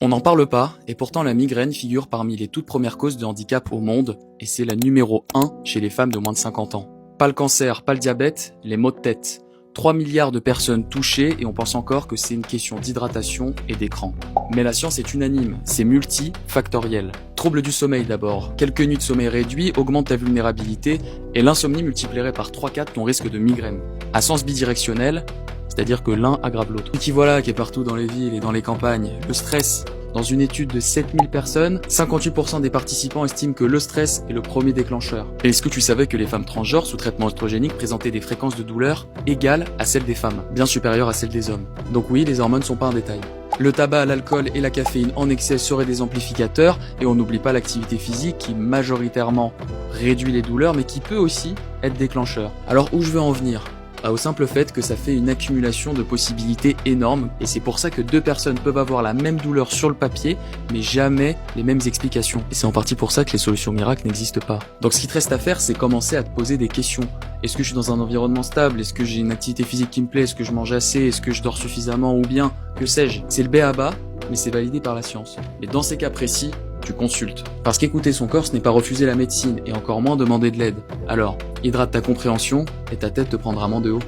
On n'en parle pas, et pourtant la migraine figure parmi les toutes premières causes de handicap au monde, et c'est la numéro 1 chez les femmes de moins de 50 ans. Pas le cancer, pas le diabète, les maux de tête. 3 milliards de personnes touchées et on pense encore que c'est une question d'hydratation et d'écran. Mais la science est unanime, c'est multifactoriel. Troubles du sommeil d'abord, quelques nuits de sommeil réduit augmentent ta vulnérabilité et l'insomnie multiplierait par 3-4 ton risque de migraine. À sens bidirectionnel, c'est-à-dire que l'un aggrave l'autre. Et qui voilà, qui est partout dans les villes et dans les campagnes, le stress. Dans une étude de 7000 personnes, 58% des participants estiment que le stress est le premier déclencheur. Et est-ce que tu savais que les femmes transgenres sous traitement œstrogénique présentaient des fréquences de douleur égales à celles des femmes, bien supérieures à celles des hommes? Donc oui, les hormones sont pas un détail. Le tabac, l'alcool et la caféine en excès seraient des amplificateurs, et on n'oublie pas l'activité physique qui majoritairement réduit les douleurs, mais qui peut aussi être déclencheur. Alors où je veux en venir ? Au simple fait que ça fait une accumulation de possibilités énormes, et c'est pour ça que deux personnes peuvent avoir la même douleur sur le papier, mais jamais les mêmes explications. Et c'est en partie pour ça que les solutions miracles n'existent pas. Donc ce qui te reste à faire, c'est commencer à te poser des questions. Est-ce que je suis dans un environnement stable? Est-ce que j'ai une activité physique qui me plaît? Est-ce que je mange assez? Est-ce que je dors suffisamment? Ou bien, que sais-je? C'est le b.a.-ba, mais c'est validé par la science. Mais dans ces cas précis, tu consultes. Parce qu'écouter son corps, ce n'est pas refuser la médecine, et encore moins demander de l'aide. Alors, hydrate ta compréhension, et ta tête te prendra moins de haut.